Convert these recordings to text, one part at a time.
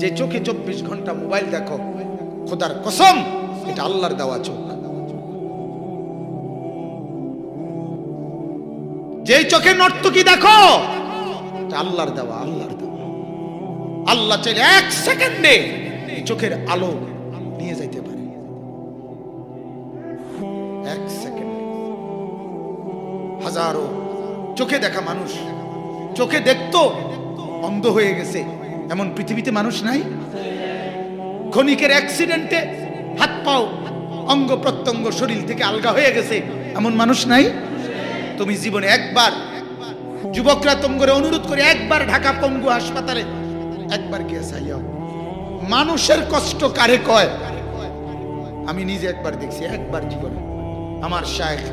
যে চোখে 24 ঘন্টা মোবাইল দেখো, খোদার কসম এটা আল্লাহর দেওয়া চোখ। যে চোখে নর্তকী দেখো এটা আল্লাহর দেওয়া, আল্লাহর দেওয়া। আল্লাহ চাইলে 1 সেকেন্ডে চোখের আলো নিয়ে যাইতে পারে। 1 সেকেন্ডে হাজারো চোখে দেখা মানুষ চোখে দেখতো অন্ধ হয়ে গেছে, এমন পৃথিবীতে মানুষ নাই। ক্ষণিকের অ্যাক্সিডেন্টে হাত পাও অঙ্গ প্রত্যঙ্গ শরীর থেকে আলগা হয়ে গেছে, এমন মানুষ নাই। তুমি জীবনে একবার, যুবকরা তোমরে অনুরোধ করে একবার ঢাকা পঙ্গু হাসপাতালে একবার গিয়ে চাইয়াও। মানুষের কষ্ট কারে কয়? আমি নিজে একবার দেখছি, একবার জীবনে। আমার শায়েখ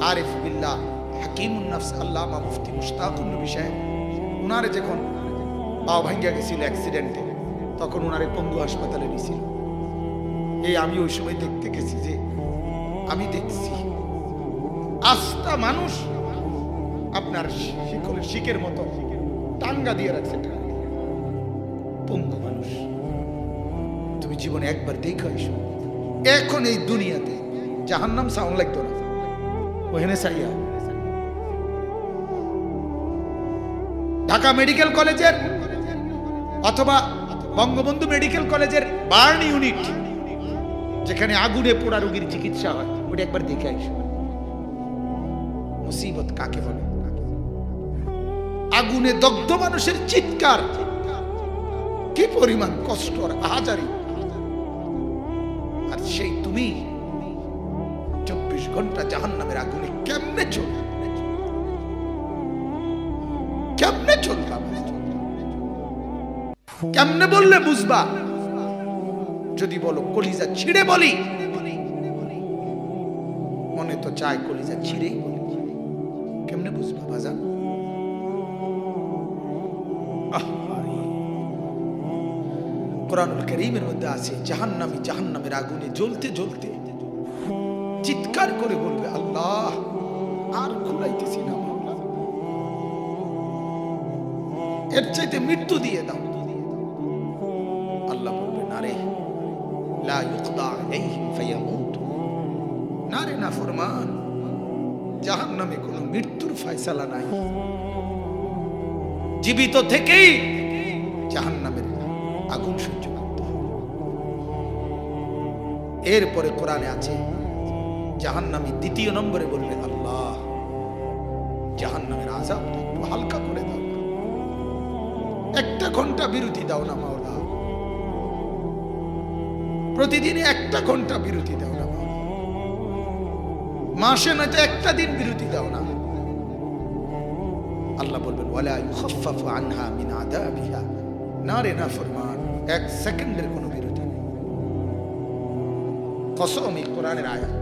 আরিফ বিল্লাহ হাকিমুন নফস আল্লামা মুফতি মুশতাকুন নবী সাহেব, উনারে যখন পাও ভাঙ্গা গেছিল অ্যাক্সিডেন্টে, তখন উনারে পঙ্গু হাসপাতালে নিয়েছিল। এই আমি ওই সময় দেখতে গেছি, যে আমি দেখছি আস্তা মানুষ আপনার শিকের মতো টাঙ্গা দিয়ে রাখছে, পঙ্গু মানুষ। তুমি জীবনে একবার দেখো এসো। এখন এই দুনিয়াতে জাহান্নাম সাউন্ড লাগতো না, ওখানে চাইয়া ঢাকা মেডিকেল কলেজের অথবা বঙ্গবন্ধু মেডিকেল কলেজের বার্ন ইউনিট, যেখানে আগুনে পোড়া রোগীর চিকিৎসা হয়, ওটা একবার দেখে আইসো। মুসিবত কাকে বলে? আগুনে দগ্ধ মানুষের চিৎকার কি পরিমাণ কষ্ট আর আহাজারি, আর সেই তুমি 24 ঘন্টা জাহান্নামের আগুনে কেমনে চলবে? কেমনে চলবা? কেমনে বললে বুঝবা? যদি বলো কলিজা ছিঁড়ে বলি, মনে তো চায় কলিজা ছিঁড়ে বলি, কেমনে বুঝবা বাজান? কোরআনুল কারীমের মধ্যে আছে জাহান্নামী জাহান্নামের আগুনে জ্বলতে জ্বলতে চিৎকার করে বলবে, আল্লাহ আর কুলাইতেছি না, এর চাইতে মৃত্যু দিয়ে দাও। আল্লাহ বলবে, না রে, লা ইউকদা আলাইহিম ফায়ামুতু, না রে নাফরমান, জাহান্নামে কোনো মৃত্যুর ফয়সালা নাই। জীবিত থেকেই জাহান্নামের আগুন সহ্য করতে হবে। এরপরে কোরআনে আছে জাহান্নামী দ্বিতীয় নম্বরে বলবে, আল্লাহ জাহান্নামের আযাব একটু হালকা করে দাও, 1 ঘন্টা বিরতি দাও না মাওলা, প্রতিদিন 1 ঘন্টা বিরতি দাও না মাওলা, মাসে নয়তো 1টা দিন বিরতি দাও না। আল্লাহ বলবেন, ওয়ালা ইউখাফফাফু আনহা মিন আযাবিহা, না রে নাফরমান, 1 সেকেন্ডের কোনো বিরতি নেই। কসম, এই কোরআনের আয়াত।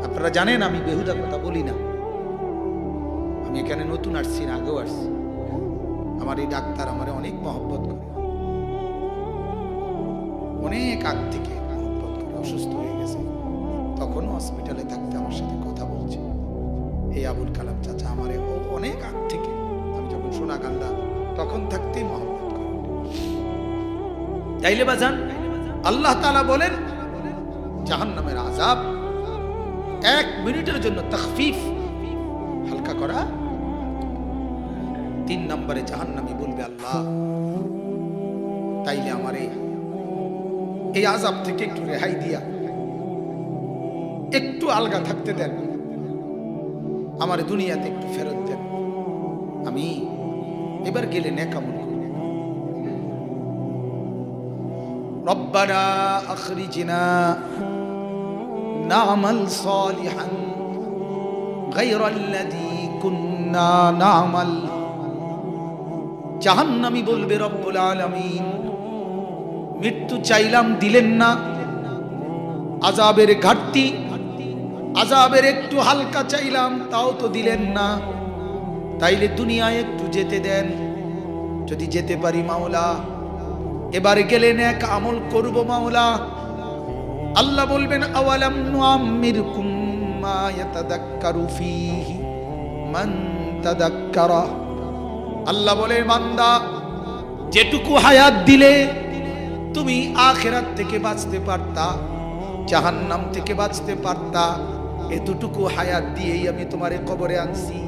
আপনারা জানেন আমি বেহুদা কথা বলি না, আমি এখানে নতুন আসছি না, আগেও আসছি। আমার এই ডাক্তার আমার অনেক মহব্বত করে, অনেক আগ থেকে মহব্বত করে। অসুস্থ হয়ে গেছে, তখনও হসপিটালে থাকতে আমার সাথে কথা বলছে। এই আবুল কালাম চাচা আমারে অনেক আগ থেকে, আমি যখন সোনাকান্দা তখন থাকতেই মহব্বত করে। তাইলে বাজান, আল্লাহ তাআলা বলেন জাহান্নামের আযাব 1 মিনিটের জন্য তাখফিফ, হালকা করা। 3 নম্বরে জাহান্নামী বলবে, আল্লাহ তাইলে আমারে এই আযাব থেকে একটু রেহাই দিয়া একটু আলগা থাকতে দেন, আমার দুনিয়াতে একটু ফেরত দেন, আমি এবার গেলে নেক আমল করব। রব্বানা আখরিজনা না'মাল সালিহান গায়রাল্লাযী কুন্না না'মাল। জাহান্নামী বলবে, রব্বুল আলামিন মৃত্যু চাইলাম দিলেন না, আযাবের ঘাটতি, আযাবের একটু হালকা চাইলাম তাও তো দিলেন না, তাইলে দুনিয়ায় একটু যেতে দেন, যদি যেতে পারি মাওলা এবারে গেলে নেক আমল করব মাওলা। আল্লাহ বলবেন, আওয়ালাম নুআম্মিরকুম মা ইয়াতাযাক্কারু ফীহি মান তাযাক্কারা। আল্লাহ বলে, বান্দা যেটুকু হায়াত দিলে তুমি আখিরাত থেকে বাঁচতে পারতা, জাহান্নাম থেকে বাঁচতে পারতা, এতটুকু হায়াত দিয়েই আমি তোমারে কবরে আনছি।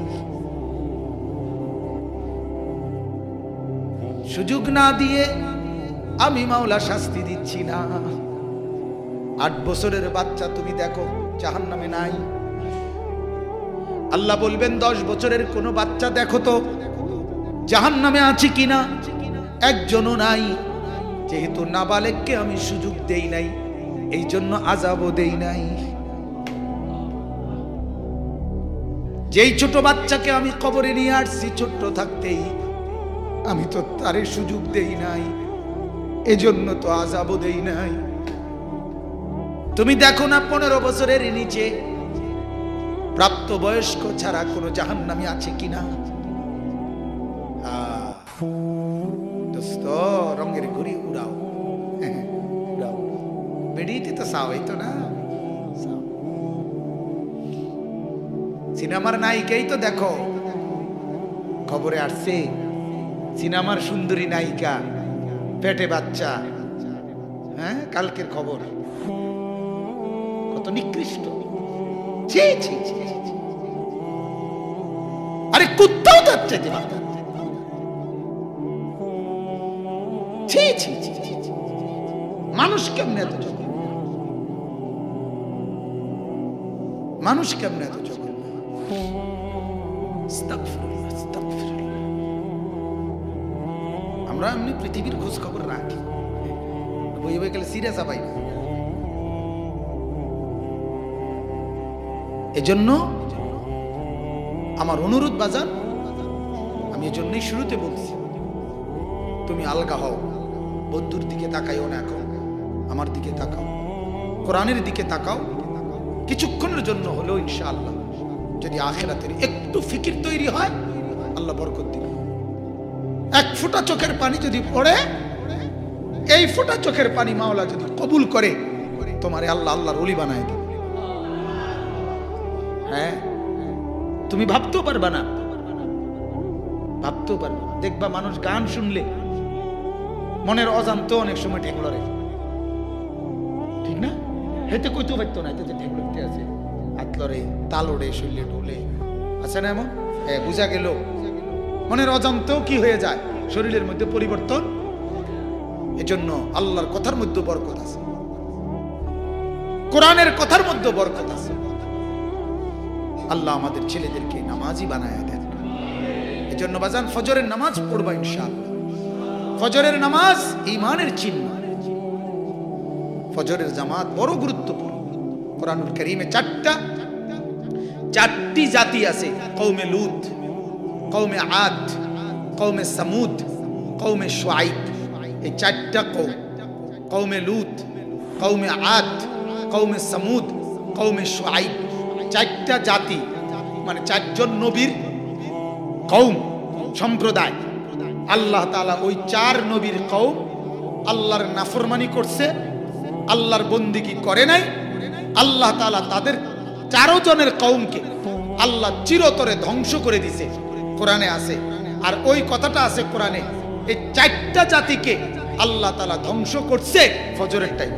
সুযোগ না দিয়ে আমি মাওলা শাস্তি দিচ্ছি না। 8 বছরের বাচ্চা তুমি দেখো জাহান্নামে নাই। আল্লাহ বলবেন 10 বছরের কোনো বাচ্চা দেখো তো জাহান্নামে আছে কিনা, একজনও নাই। যেহেতু নাবালেগকে আমি সুযোগ দেই নাই, এই জন্য আযাবও দেই নাই। যেই ছোট বাচ্চাকে আমি কবরে নিয়ে আসছি ছোট্ট থাকতেই, আমি তো তারে সুযোগ দেই নাই, এজন্য তো আযাবও দেই নাই। তুমি দেখো না 15 বছরের নিচে প্রাপ্ত বয়স্ক ছাড়া কোনো জাহান্নামী আছে কিনা? দোস্ত রঙের ঘুড়ি উড়াও, উড়াও, বেরিয়েতে তো চাও, এই তো না। সিনেমার নায়িকাই তো দেখো খবরে আসছে, সিনেমার সুন্দরী নায়িকা, পেটে বাচ্চা। হ্যাঁ, কালকের খবর, কত নিকৃষ্ট। আরে কুত্তাও তার চাইতে পারত। মানুষ কেমনে এত জঘন্য, মানুষ কেমনে এত জঘন্য। আমরা এমনি পৃথিবীর খোঁজ খবর রাখি, বই বই গেলে সিরিয়াস পাই না। এজন্য আমার অনুরোধ বাজার, আমি এজন্যই শুরুতে বলছি, তুমি আলগা হও, বন্ধুর দিকে তাকাইও না, এখন আমার দিকে তাকাও, কোরআনের দিকে তাকাও। কিছুক্ষণের জন্য হলেও ইনশাআল্লাহ যদি আখিরাতের একটু ফিকির তৈরি হয়, আল্লাহ বরকত দিবে। এক ফোঁটা চোখের পানি যদি পড়ে, এই ফোঁটা চোখের পানি মাওলা যদি কবুল করে, তোমারে আল্লাহ আল্লাহর ওলি বানায় দিবে। হ্যাঁ, তুমি ভাবতেও পারবা না, ভাবতেও পারবা। দেখবা মানুষ গান শুনলে মনের অজান্ত অনেক সময় ঠেকলরে, ঠিক না? হেতে কইতেও পারতো না, যে ঠেকলতে আছে, হাতলরে, তালড়ে, শরীরে ঢোলে, আছে না এমন? হ্যাঁ, বুঝা গেল মনের অজান্তেও কি হয়ে যায়, শরীরের মধ্যে পরিবর্তন। এজন্য আল্লাহর কথার মধ্যে বরকত আছে, কোরআনের কথার মধ্যে বরকত আছে। আল্লাহ আমাদের ছেলেদেরকে নামাজি বানায় দেন। এজন্য বাজান ফজরের নামাজ পড়বা ইনশাআল্লাহ। ফজরের নামাজ ঈমানের চিহ্ন। ফজরের জামাত বড় গুরুত্বপূর্ণ। কোরআনুল কারীমে চারটি জাতি আছে, কওমে লূত, কওমে আদ, কওমে সামুদ, কওমে শুআইব। এই চারটা কওম, কওমে লূত, কওমে আদ, কওমে সামুদ, কওমে শুআইব, চারটা জাতি, মানে 4 জন নবীর কওম, সম্প্রদায়। আল্লাহ তাআলা ওই 4 নবীর কওম আল্লাহর নাফরমানি করছে, আল্লাহর বন্দেগী করে নাই। আল্লাহ তাআলা তাদের 4 জনের কওমকে আল্লাহ চিরতরে ধ্বংস করে দিয়েছে, কোরআনে আছে। আর ওই কথাটা আছে কোরআনে, এই 4টা জাতিকে আল্লাহ তাআলা ধ্বংস করছে ফজরের টাইম।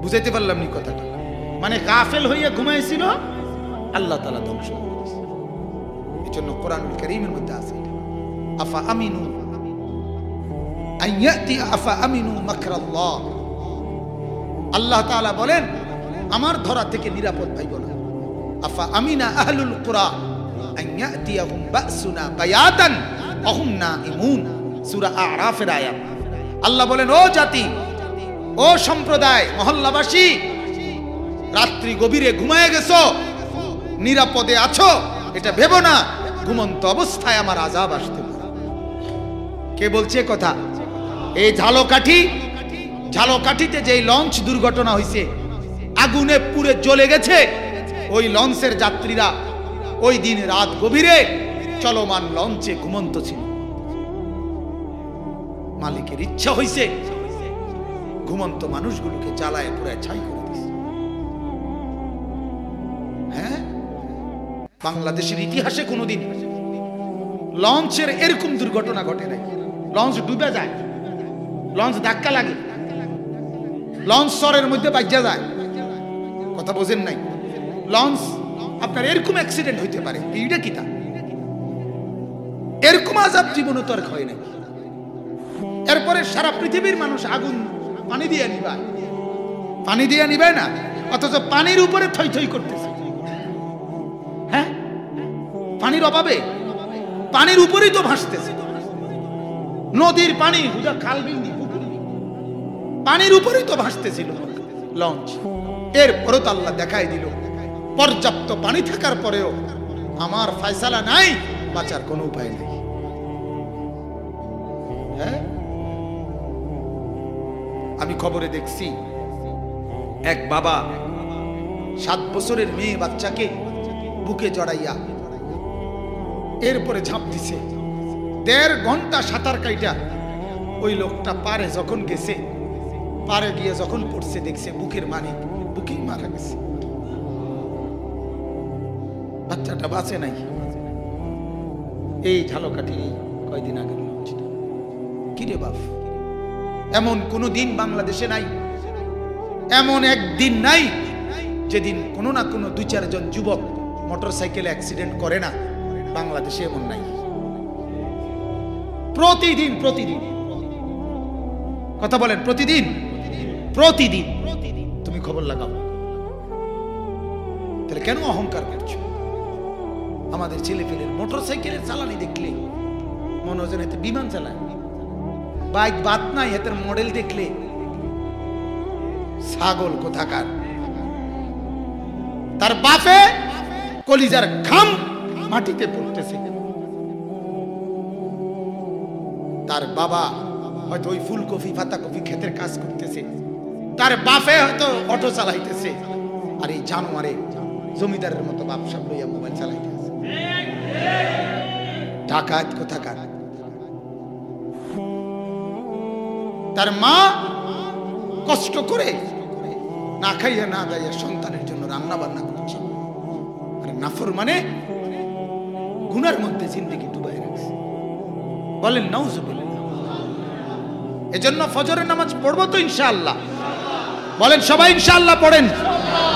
বুঝাইতে পারলাম নি কথাটা? মানে গাফেল হইয়া ঘুমাইছিল, আল্লাহ তাআলা ধ্বংস করে দিয়েছে। এজন্য কোরআনুল কারীমের মধ্যে আছে, আফা আমিনু আইয়াতি আফা আমিনু মাকরাল্লাহ। আল্লাহ তাআলা বলেন, আমার ধরা থেকে নিরাপদ পাইব না। আফা আমিনা আহলুল কুরা আইয়াতিয়াহুম বাসুনা বায়াতান ওয়া হুম নাঈমুন, সূরা আরাফের আয়াত। আল্লাহ বলেন, ও জাতি, ও সম্প্রদায়, মহল্লাবাসী, রাত্রি গভীরে ঘুমায় গেছো, নিরাপদে আছো এটা ভেবো না, ঘুমন্ত অবস্থায় আমার আযাব আসতে পারে। কে বলছে কথা? এই ঝালকাঠিতে যেই লঞ্চ দুর্ঘটনা হয়েছে, আগুনে পুড়ে জ্বলে গেছে, ওই লঞ্চের যাত্রীরা ওই দিন রাত গভীরে চলমান লঞ্চে ঘুমন্ত ছিল। মালিকের ইচ্ছা হয়েছে ঘুমন্ত মানুষগুলোকে জ্বালায় পুরায় ছাই করে দিয়েছে। হ্যাঁ, বাংলাদেশের ইতিহাসে কোনোদিন লঞ্চের এরকম দুর্ঘটনা ঘটে নাই। লঞ্চ ডুবে যায়, লঞ্চ ধাক্কা লাগে, লঞ্চ সরের মধ্যে বাজ্যা যায়। কথা বোঝেন নাই? লঞ্চ আপনার এরকম অ্যাক্সিডেন্ট হইতে পারে। এইটা কি তা? এরকম আযাব জীবনে তো আর হয় নাই। এরপরে সারা পৃথিবীর মানুষ আগুন পানি দিয়ে নিবায়, পানি দিয়ে নিবে না, অথচ পানির উপরে থই থই করতেছে। হ্যাঁ, পানির অভাবে পানির উপরেই তো ভাসতেছে। নদীর পানি, হুদা খাল বিল, পানির উপরেই তো ভাসতেছিল লঞ্চ। এরপরও তো আল্লাহ দেখাই দিল পর্যাপ্ত পানি থাকার পরেও আমার ফয়সালা নাই, বাঁচার কোনো উপায় নেই। হ্যাঁ, আমি খবরে দেখছি এক বাবা 7 বছরের মেয়ে বাচ্চাকে বুকে জড়াইয়া এরপরে ঝাঁপ দিছে। 1.5 ঘন্টা সাঁতার কাইটা ওই লোকটা পারে যখন গেছে, পারে গিয়ে যখন পড়ছে দেখছে বুকের মানিক বুকেই মারা গেছে। বাচ্চাটা বাঁচে নাই। এই ঝালকাঠি কয়দিন আগে কিরে বাপ, এমন কোন দিন বাংলাদেশে নাই, এমন একদিন নাই যেদিন কোনো না কোনো 2-4 জন যুবক মোটরসাইকেলে অ্যাক্সিডেন্ট করে না। বাংলাদেশে এমন নাই। প্রতিদিন প্রতিদিন, কথা বলেন, প্রতিদিন প্রতিদিন তুমি খবর লাগাও। তাহলে কেন অহংকার করছো? আমাদের ছেলে পেলের মোটরসাইকেলের চালানি দেখলে মনে হয় এতে বিমান চালায়। বাইক বাদ নাই, এদের মডেল দেখলে ছাগল কোথাকার। তার বাপে কলিজার ঘাম মাটিতে পড়তেছে, তার বাবা হয়তো ওই ফুলকপি পাতাকপি ক্ষেতের কাজ করতেছে, তার বাপে হয়তো অটো চালাইতেছে, আর এই জানোয়ারে জমিদারের মতো ব্যবসা লইয়া মোবাইল চালাইতেছে। ডাকাত কোথাকার। তার মা কষ্ট করে না খাইয়া না দাইয়া সন্তানের জন্য রান্না বান্না করছে, আর নাফরমানে গুনার মধ্যে জিন্দেগি ডুবাই রাখছে। বলেন নাউজুবিল্লাহ। এজন্য ফজরের নামাজ পড়বো তো ইনশাআল্লাহ। বলেন সবাই ইনশাআল্লাহ পড়েন,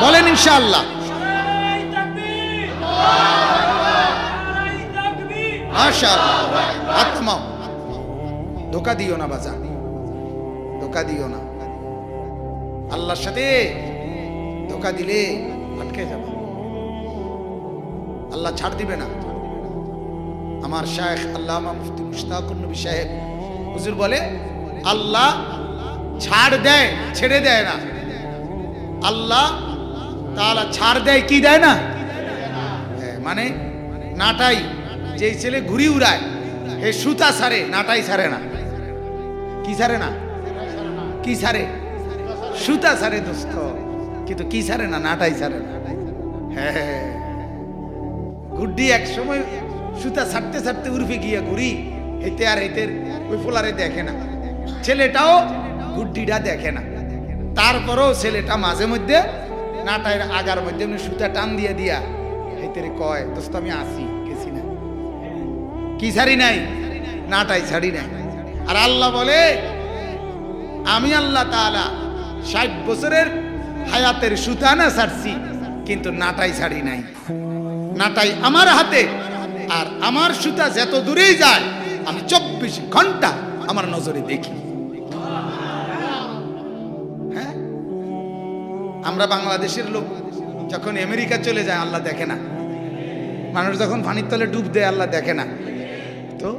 বলেন ইনশাআল্লাহ। মাশাআল্লাহ। আত্মা ধোঁকা দিও না বাজার, ধোঁকা দিও না। আল্লাহর সাথে ধোঁকা দিলে আটকে যাবে, আল্লাহ ছাড় দিবে না। আমার শায়েখ আল্লামা মুফতি মুশতাকুর নবী সাহেব হুজুর বলে, আল্লাহ ছাড় দেয়, ছেড়ে দেয় না। আল্লাহ তাআলা ছাড় দেয়, কি দেয় না? মানে নাটাই, যেই ছেলে ঘুরি উড়ায় হে সুতা ছাড়ে, নাটাই ছাড়ে না। কি ছাড়ে না? কি ছাড়ে? সুতা ছাড়ে দোস্ত, কিন্তু কি ছাড়ে না? নাটাই ছাড়ে না। হ্যাঁ, গুড্ডি এক সময় সুতা ছাড়তে ছাড়তে উর্ফে গিয়া ঘুরি হেতে আর হেতের ওই ফোলারে দেখে না, ছেলেটাও গুড্ডিটা দেখে না। তারপরেও ছেলেটা মাঝে মধ্যে নাটাইয়ের আগার মধ্যে সুতা টান দিয়া দিয়া হেতের কয়, দোস্ত আমি আসি, গেছি না। কি ছাড়ি নাই? নাটাই ছাড়ি নাই। আর আল্লাহ বলে, আমি আল্লাহ তাআলা 60 বছরের হায়াতের সুতা না ছাড়ছি, কিন্তু নাটাই ছাড়ি নাই। নাটাই আমার হাতে, আর আমার সুতা যত দূরেই যায় আমি 24 ঘন্টা আমার নজরে দেখি। হ্যাঁ, আমরা বাংলাদেশের লোক যখন আমেরিকা চলে যায় আল্লাহ দেখে না, মানুষ যখন পানির তলে ডুব দেয় আল্লাহ দেখে না। তো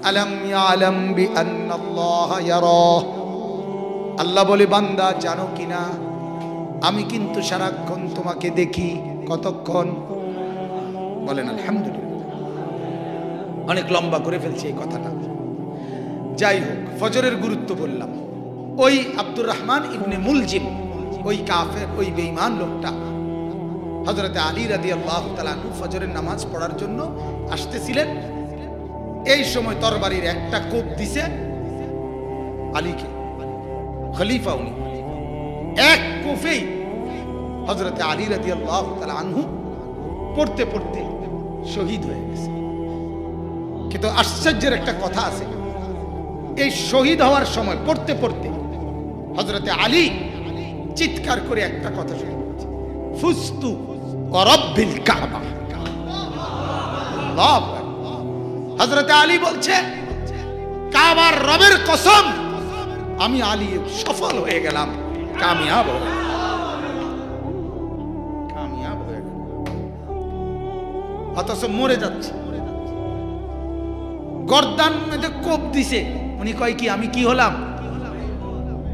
আলাম ইয়ালাম বিআন্নাল্লাহ ইয়ারা, আল্লাহ বলে, বান্দা জানো কিনা আমি কিন্তু সারাক্ষণ তোমাকে দেখি। কতক্ষণ? বলেন আলহামদুলিল্লাহ। অনেক লম্বা করে ফেলছি এই কথাটা। যাই হোক, ফজরের গুরুত্ব বললাম। ওই আব্দুর রহমান ইবনে মুলজিম, ওই কাফের, ওই বেঈমান লোকটা হযরতে আলী রাদিয়াল্লাহু তাআলা আনহু ফজরের নামাজ পড়ার জন্য আসতেছিলেন। এই সময় তরবারির একটা কোপ দিছে আলীকে, খলিফা উনি। এক কোপেই হযরতে আলী রাদিয়াল্লাহু তাআলা আনহু পড়তে পড়তে শহীদ হয়ে গেছে। কিন্তু আশ্চর্যের একটা কথা আছে, এই শহীদ হওয়ার সময় পড়তে পড়তে হযরতে আলী চিৎকার করে একটা কথা শুনে বলছে, ফুস্তু ওয়ারাব্বিল কাবা। আল্লাহু আকবার। হযরতে আলী বলছে, কাবার রবের কসম, আমি আলী সফল হয়ে গেলাম, কামিয়াব হয়ে গেলাম, কামিয়াব হয়ে গেলাম। অথচ মরে যাচ্ছে, গর্দান মধ্যে কোপ দিছে, উনি কয় কি আমি কি হলাম?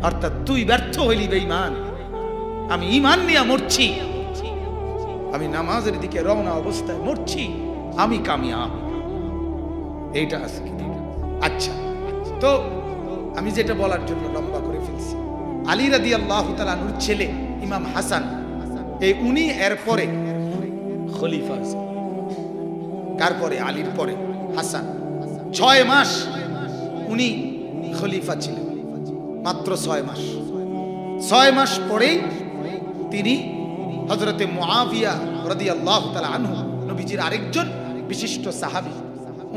অর্থাৎ তুই ব্যর্থ হইলি বেঈমান, আমি ঈমান নিয়ে মরছি, আমি নামাজের দিকে রওনা অবস্থায় মরছি, আমি কামিয়াব। এইটা আছে। আচ্ছা, তো আমি যেটা বলার জন্য লম্বা করে ফেলছি, আলী রাদিয়াল্লাহু তাআলা আনহুর ছেলে ইমাম হাসান, এই উনি এর পরে খলিফা। কার পরে? আলীর পরে হাসান। 6 মাস উনি খলিফা ছিলেন, মাত্র 6 মাস। 6 মাস পরেই তিনি হযরতে মুআবিয়া রাদিয়াল্লাহু তাআলা আনহু, নবীজির আরেকজন বিশিষ্ট সাহাবী,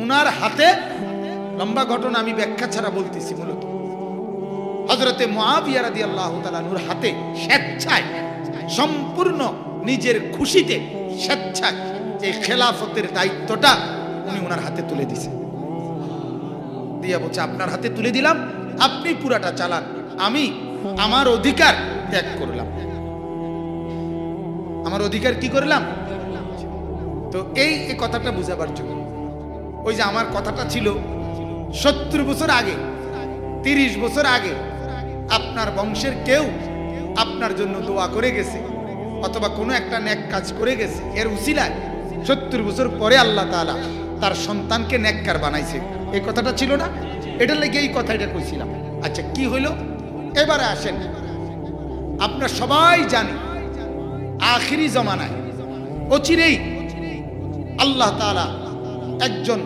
উনার হাতে, লম্বা ঘটনা আমি ব্যাখ্যা ছাড়া বলতেছি, মূলত হযরতে মুআবিয়া রাদিয়াল্লাহু তাআলা আনহুর হাতে স্বেচ্ছায়, সম্পূর্ণ নিজের খুশিতে স্বেচ্ছায় এই খেলাফতের দায়িত্বটা উনি ওনার হাতে তুলে দিয়েছেন। দিয়া বলছে, আপনার হাতে তুলে দিলাম, আপনি পুরাটা চালান, আমি আমার অধিকার ত্যাগ করলাম। আমার অধিকার কি করলাম? তো এই কথাটা বুঝাবার জন্য, ওই যে আমার কথাটা ছিল 70 বছর আগে, 30 বছর আগে আপনার বংশের কেউ আপনার জন্য দোয়া করে গেছে, অথবা কোনো একটা নেক কাজ করে গেছে, এর উসিলায় 70 বছর পরে আল্লাহ তাআলা তার সন্তানকে নেককার বানাইছে। এই কথাটা ছিল না? এটার লেগে এই কথাটা কইছিলাম। আচ্ছা, কি হইল? এবারে আসেন, আমরা সবাই জানি আখিরি জমানায় অচিরেই আল্লাহ তাআলা একজন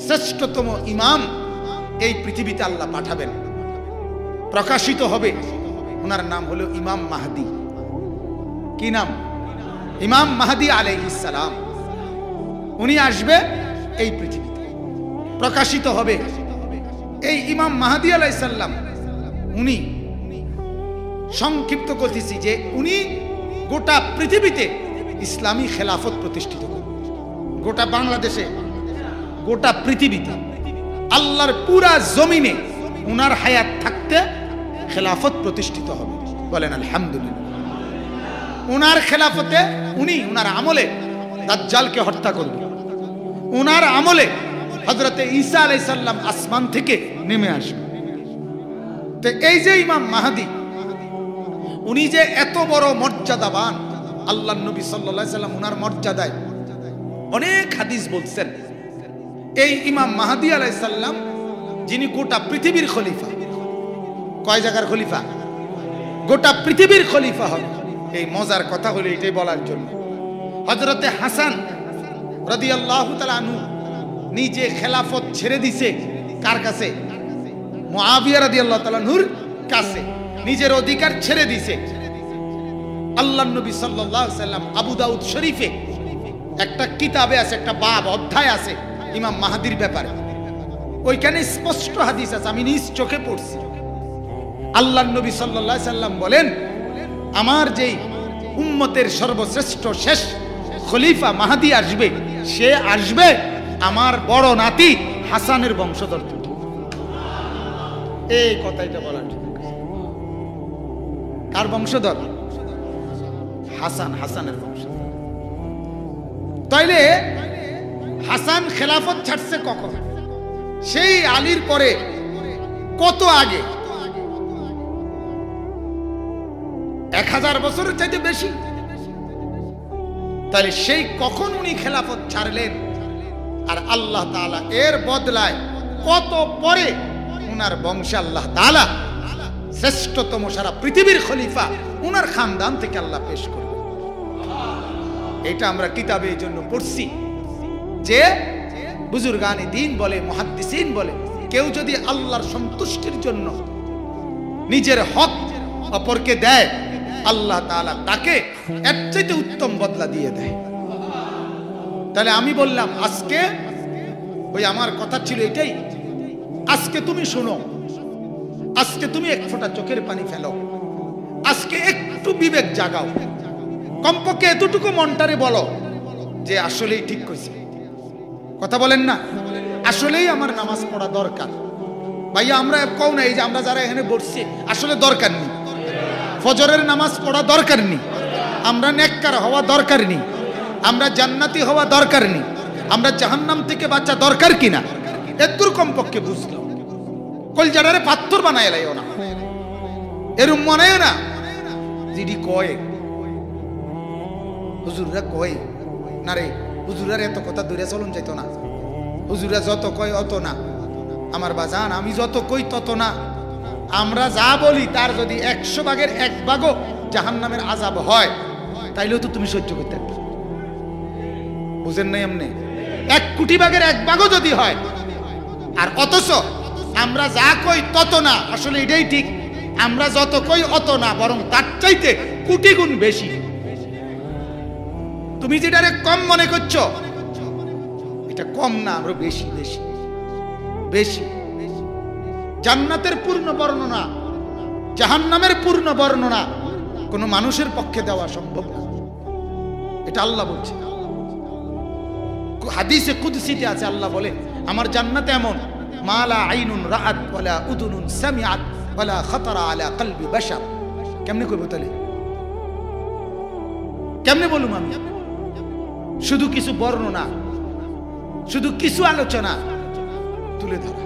শ্রেষ্ঠতম ইমাম এই পৃথিবীতে আল্লাহ পাঠাবেন, প্রকাশিত হবে। ওনার নাম হলো ইমাম মাহদী। কি নাম? ইমাম মাহদী আলাইহিস সালাম। উনি আসবে এই পৃথিবীতে, প্রকাশিত হবে। এই ইমাম মাহদী আলাইহিস সালাম, উনি, সংক্ষিপ্ত করতেছি যে উনি গোটা পৃথিবীতে ইসলামী খেলাফত প্রতিষ্ঠিত করবেন। গোটা বাংলাদেশে, গোটা পৃথিবীতে, আল্লাহর পুরা জমিনে উনার হায়াত থাকতে খেলাফত প্রতিষ্ঠিত হবে। বলেন আলহামদুলিল্লাহ। উনার খেলাফতে, উনি উনার আমলে দাজ্জালকে হত্যা করবেন। উনার আমলে হযরতে ঈসা আলাইহিস সালাম আসমান থেকে নেমে আসবে। তো এই যে ইমাম মাহদী, উনি যে এত বড় মর্যাদাবান, আল্লাহর নবী সাল্লাল্লাহু আলাইহি সাল্লাম উনার মর্যাদায় অনেক হাদিস বলছেন। এই ইমাম মাহদী আলাইহিস সালাম, যিনি গোটা পৃথিবীর খলিফা। কয় জায়গার খলিফা? গোটা পৃথিবীর খলিফা হবে। এই মজার কথা হলো এটাই বলার জন্য, হযরতে হাসান রাদিয়াল্লাহু তাআলা আনহু নিজে খেলাফত ছেড়ে দিছে কার কাছে? মুআবিয়া রাদিয়াল্লাহু তাআলা আনহুর কাছে নিজের অধিকার ছেড়ে দিছে। আল্লাহর নবী সাল্লাল্লাহু আলাইহি সাল্লাম আবু দাউদ শরীফে একটা কিতাবে আছে, একটা বাব, অধ্যায় আছে ইমাম মাহদীর ব্যাপারে। ওইখানে স্পষ্ট হাদিস আছে, আমি নিজ চোখে পড়ছি। আল্লাহর নবী সাল্লাল্লাহু আলাইহি সাল্লাম বলেন, আমার যেই উম্মতের সর্বশ্রেষ্ঠ শেষ খলিফা মাহদী আসবে, সে আসবে আমার বড় নাতি হাসানের বংশধর থেকে। এই কথাইটা বলার জন্য। কার বংশধর? হাসান, হাসানের বংশধর। তাইলে হাসান খেলাফত ছাড়ছে কখন? সেই আলীর পরে কত আগে? 1000 বছরের চাইতে বেশি। তাহলে সেই কখন উনি খেলাফত ছাড়লেন, আর আল্লাহ তাআলা এর বদলায় কত পরে উনার বংশে আল্লাহ তাআলা শ্রেষ্ঠতম সারা পৃথিবীর খলিফা উনার খানদান থেকে আল্লাহ পেশ করলেন। এটা আমরা কিতাবে এই জন্য পড়ছি যে বুজুর্গানে দ্বীন বলে, মুহাদ্দিসিন বলে, কেউ যদি আল্লাহর সন্তুষ্টির জন্য নিজের হক অপরকে দেয়, আল্লাহ তাআলা তাকে এর চাইতে উত্তম বদলা দিয়ে দেয়। তাহলে আমি বললাম আজকে ওই আমার কথা ছিল এটাই, আজকে তুমি শোনো, আজকে তুমি এক ফোঁটা চোখের পানি ফেলো, আজকে একটু বিবেক জাগাও, কমপক্ষে এতটুকু মনটারে বলো যে আসলেই ঠিক কইছে। কথা বলেন না, আসলেই আমার নামাজ পড়া দরকার। ভাইয়া আমরা কও না, এই যে আমরা যারা এখানে বসছি আসলে দরকার নেই, ফজরের নামাজ পড়া দরকার নেই, আমরা নেককার হওয়া দরকার নেই, আমরা জান্নাতি হওয়া দরকার নেই, আমরা জাহান্নাম থেকে বাঁচা দরকার কিনা এদুর কমপক্ষে বুঝলো। কলজাটারে পাথর বানায় লাইও না, এরম মনে না যিনি কয় হুজুররা কয় না রে, হুজুরার এত কথা দূরে চলুন যাইতো না, হুজুরা যত কয় অত না, আমার বাজান আমি যত কই তত না। আমরা যা বলি তার যদি 100 ভাগের 1 ভাগও জাহান্নামের আযাব হয় তাইলেও তো তুমি সহ্য করতে পারবে, বুঝেন নাই? এমনি 1 কোটি ভাগের 1 ভাগও যদি হয়, আর অথচ আমরা যা কই তত না, আসলে এটাই ঠিক, আমরা যত কই অত না, বরং তার চাইতে কোটি গুণ বেশি। তুমি যেটারে কম মনে করছো এটা কম না, আরো বেশি বেশি বেশি। জান্নাতের পূর্ণ বর্ণনা, জাহান্নামের পূর্ণ বর্ণনা কোন মানুষের পক্ষে দেওয়া সম্ভব না, এটা আল্লাহ বলছে। হাদিসে কুদসিতে আছে, আল্লাহ বলে আমার জান্নাত এমন মালা আইনুন রাআত ওয়ালা উদুনুন সামিআত ওয়ালা খাতারা আলা কলবি বাশার। কেমনে কইব তাহলে, কেমনে বলুম আমি? শুধু কিছু বর্ণনা, শুধু কিছু আলোচনা তুলে ধরা,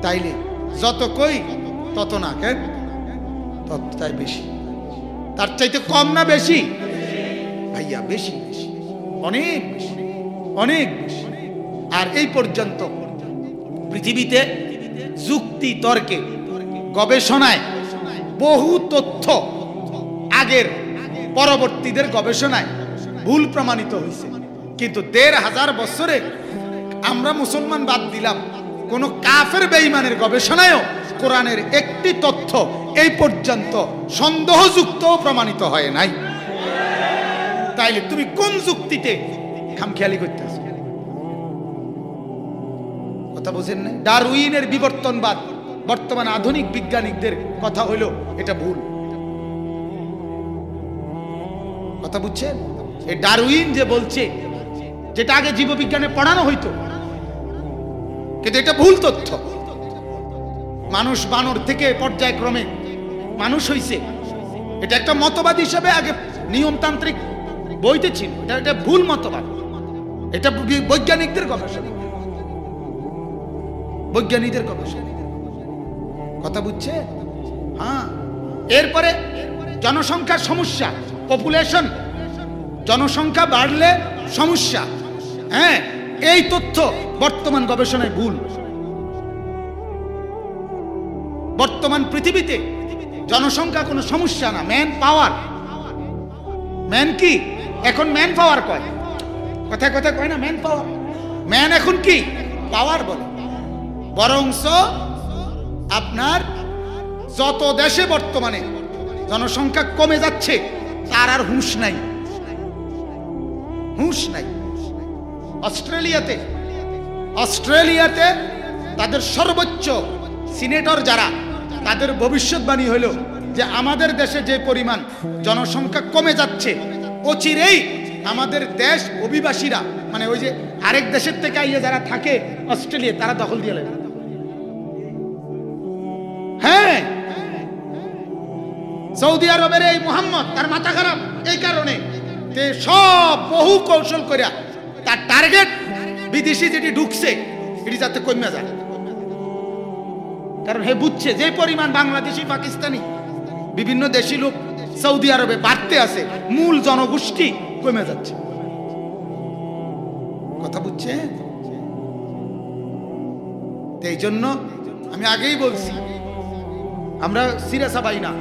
তাইলে যত কই তত না, কেন তত তাই বেশি, তার চাইতে কম না বেশি? ভাইয়া বেশি বেশি, অনেক বেশি, অনেক বেশি। আর এই পর্যন্ত পৃথিবীতে যুক্তি তর্কে গবেষণায় বহু তথ্য আগের পরবর্তীদের গবেষণায় ভুল প্রমাণিত হয়েছে, কিন্তু 1500 বছরে আমরা মুসলমান বাদ দিলাম, কোন কাফের বেঈমানের গবেষণায়ও কোরআনের একটি তথ্য এই পর্যন্ত সন্দেহযুক্ত প্রমাণিত হয় নাই। তাইলে তুমি কোন যুক্তিতে খামখেয়ালি করতেছ? কথা বুঝেন না? ডারউইনের বিবর্তনবাদ বর্তমান আধুনিক বিজ্ঞানীদের কথা হইল এটা ভুল। কথা বুঝছেন? এই ডারউইন যে বলছে, যেটা আগে জীববিজ্ঞানে পড়ানো হইতো, কিন্তু এটা ভুল তথ্য। মানুষ বানর থেকে পর্যায়ক্রমে মানুষ হইছে, এটা একটা মতবাদ হিসেবে আগে নিয়মতান্ত্রিক বইতে ছিল, এটা ভুল মতবাদ, এটা বৈজ্ঞানিকদের গবেষণা, বৈজ্ঞানিকদের গবেষণা। কথা বুঝছে? হ্যাঁ। এরপরে জনসংখ্যার সমস্যা, পপুলেশন, জনসংখ্যা বাড়লে সমস্যা, হ্যাঁ, এই তথ্য বর্তমান গবেষণায় ভুল। বর্তমান পৃথিবীতে জনসংখ্যা কোনো সমস্যা না, ম্যান পাওয়ার। ম্যান কি এখন ম্যান পাওয়ার কয়, কথায় কথায় কয় না ম্যান পাওয়ার, ম্যান এখন কি পাওয়ার বলে। বরংস আপনার যত দেশে বর্তমানে জনসংখ্যা কমে যাচ্ছে তার আর হুঁশ নাই, হুঁশ নাই। অস্ট্রেলিয়াতে তাদের সর্বোচ্চ সিনেটর যারা, তাদের ভবিষ্যৎবাণী হলো যে আমাদের দেশে যে পরিমাণ জনসংখ্যা কমে যাচ্ছে, অচিরেই আমাদের দেশ অভিবাসীরা, মানে ওই যে আরেক দেশের থেকে আইয়ে যারা থাকে অস্ট্রেলিয়া, তারা দখল দিয়ে নেবে। হ্যাঁ, সৌদি আরবের এই মোহাম্মদ, তার মাথা খারাপ এই কারণে যে সব বহু কৌশল করিয়া তার টার্গেট বিদেশি যেটি ঢুকছে এটি যাতে কমে যায়। কারণ হে বুঝছে যে পরিমাণ বাংলাদেশি, পাকিস্তানি, বিভিন্ন দেশি লোক সৌদি আরবে বাড়তে আছে, মূল জনগোষ্ঠী কমে যাচ্ছে। কথা বুঝছে? এই জন্য আমি আগেই বলছি, আমরা সিরিয়াস পাই না,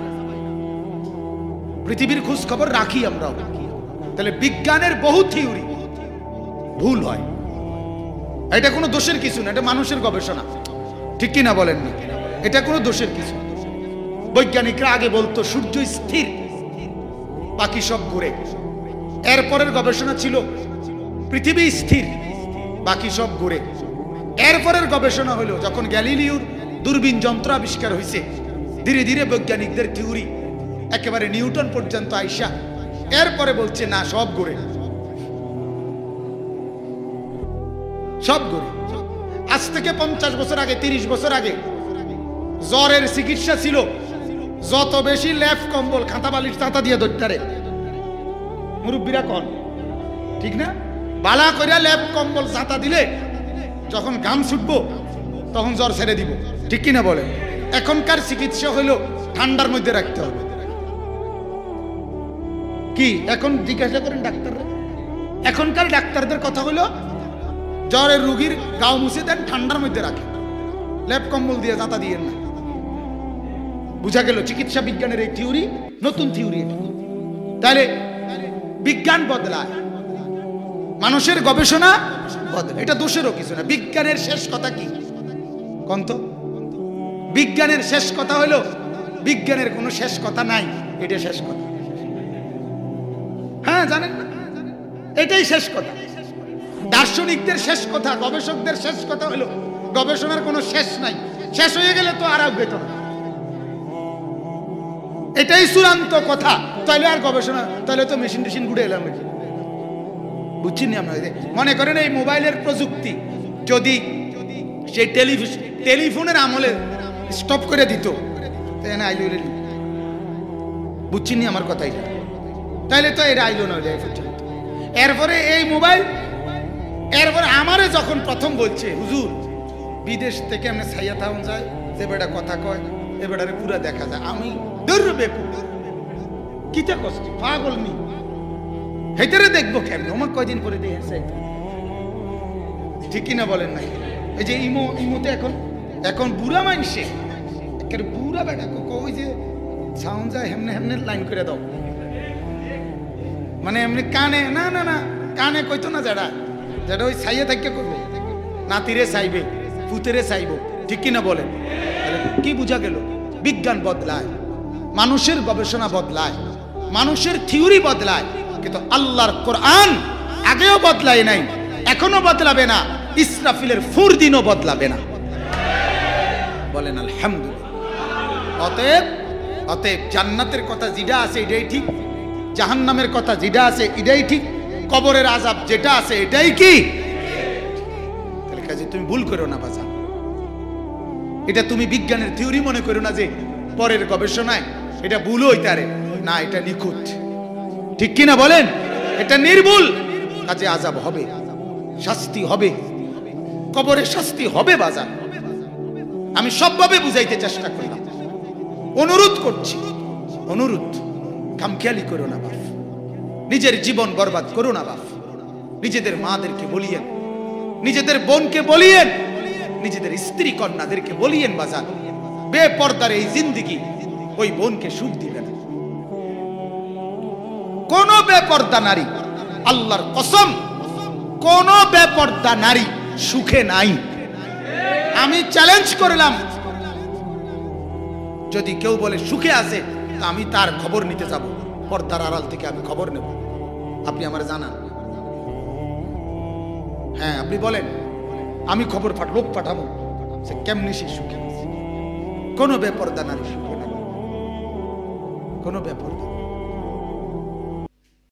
পৃথিবীর খোঁজ খবর রাখি আমরা, তাহলে বিজ্ঞানের বহু থিওরি ভুল হয়। এটা কোনো দোষের কিছু না, এটা মানুষের গবেষণা, ঠিক কিনা বলেন না? এটা কোনো দোষের কিছু। বৈজ্ঞানিকরা আগে বলতো সূর্য স্থির, বাকি সব ঘুরে। এরপরের গবেষণা ছিল পৃথিবী স্থির, বাকি সব ঘুরে। এরপরের গবেষণা হলো যখন গ্যালিলিওর দূরবীন যন্ত্র আবিষ্কার হয়েছে, ধীরে ধীরে বৈজ্ঞানিকদের থিওরি একেবারে নিউটন পর্যন্ত আইসা, এরপরে বলছে না সব ঘুরে, সব ঘুরে। আজ থেকে 50 বছর আগে, 30 বছর আগে জ্বরের চিকিৎসা ছিল যত বেশি লেপ কম্বল খাতা বালিশ চাতা দিয়ে ধরতে, মুরব্বীরা কন ঠিক না, বালা কইরা লেপ কম্বল চাতা দিলে যখন ঘাম ছুটবো তখন জ্বর ছেড়ে দিব, ঠিক কিনা বলে। এখনকার চিকিৎসা হলো ঠান্ডার মধ্যে রাখতে হবে। কি এখন জিজ্ঞাসা করেন ডাক্তাররা, এখনকার ডাক্তারদের কথা হলো জ্বরের রোগীর গাও মুছে দেন, ঠান্ডার মধ্যে রাখেন, লেপ কম্বল দিয়ে চাতা দিয়ে না। বুঝা গেল চিকিৎসা বিজ্ঞানের এই থিওরি নতুন থিওরি। তাহলে বিজ্ঞান বদলায়, মানুষের গবেষণা বদলায়, এটা দোষেরও কিছু না। বিজ্ঞানের শেষ কথা কি কন্ত? বিজ্ঞানের শেষ কথা হলো, বিজ্ঞানের কোনো শেষ কথা নাই, এটা শেষ কথা। হ্যাঁ জানেন না, এটাই শেষ কথা। দার্শনিকদের শেষ কথা, গবেষকদের শেষ কথা হলো গবেষণার কোনো শেষ নাই, শেষ হয়ে গেলে তো আর আগ্রহ না, এটাই চূড়ান্ত কথা। তাহলে আর গবেষণা, তাহলে তো মেশিন টেশিন ঘুরে এলাম নাকি, বুঝছেন আমরা। মনে করেন এই মোবাইলের প্রযুক্তি যদি সেই টেলিফোনের আমলে স্টপ করে দিত, বুঝছেন আমার কথাই, তাইলে তো এরা আইলো না। এরপরে এই মোবাইল, এরপরে আমারে যখন প্রথম বলছে হুজুর বিদেশ থেকে আমরা ছাইয়া থাউন যায়, যে বেটা কথা কয় এ বেটারে পুরা দেখা যায়, আমি দৌড়বে কিতা কষ্ট পাগল নি হেতারে দেখবো কেমন, আমার কয়দিন পরে দেখে, ঠিক কিনা বলেন নাই। এই যে ইমোতে এখন বুড়া মানছে, বুড়া বেটা ওই যে সাউন্ড যায় হেমনে হেমনে লাইন করে দাও, মানে এমনি কানে না না না কানে কইতো না, যেটা যেটা ওই ছাইয়ে থাকে করবো, নাতিরে চাইবে পুতেরে চাইব, ঠিক কিনা বলেন। কি বুঝা গেল? বিজ্ঞান বদলায়, মানুষের গবেষণা বদলায়, মানুষের থিওরি বদলায়, কিন্তু আল্লাহর কোরআন আগেও বদলায় নাই, এখনো বদলাবে না, ইসরাফিলের ফুরদিনও বদলাবে না। বলেন আলহামদুলিল্লাহ। অতএব জান্নাতের কথা যেটা আছে এটাই ঠিক, জাহান্নামের কথা যেটা আছে এটাই ঠিক, কবরের আযাব যেটা আছে এটাই কি। তাহলে কাজে তুমি ভুল করো না বাজার, এটা তুমি বিজ্ঞানের থিওরি মনে করো না যে পরের গবেষণায় এটা ভুল হইতারে না, এটা নিখুঁত, ঠিক কিনা বলেন। এটা নির্ভুল, কাজে আযাব হবে, শাস্তি হবে, কবরে শাস্তি হবে বাজার। আমি সবভাবে বুঝাইতে চেষ্টা করলাম, অনুরোধ করছি, অনুরোধ খামখেয়ালি করো না বাপ, নিজের জীবন বরবাদ করো না বাপ। নিজেদের মাদেরকে বলিয়েন, নিজেদের বোনকে বলিয়েন, নিজেদের স্ত্রী কন্যাদেরকে বলিয়েন বাজার, বেপর্দার এই জিন্দেগি ওই বোনকে সুখ দিবে না। কোন বেপর্দা নারী, আল্লাহর কসম, কোন বেপর্দা নারী সুখে নাই। আমি চ্যালেঞ্জ করলাম, যদি কেউ বলে সুখে আছে, তা আমি তার খবর নিতে যাব, পর্দার আড়াল থেকে আমি খবর নেব। আপনি আমার জানান, হ্যাঁ আপনি বলেন, আমি খবর লোক পাঠাবো সে কেমনি সে সুখে আছে। কোনো বেপর্দা নারী সুখে নাই, কোনো বেপর্দা।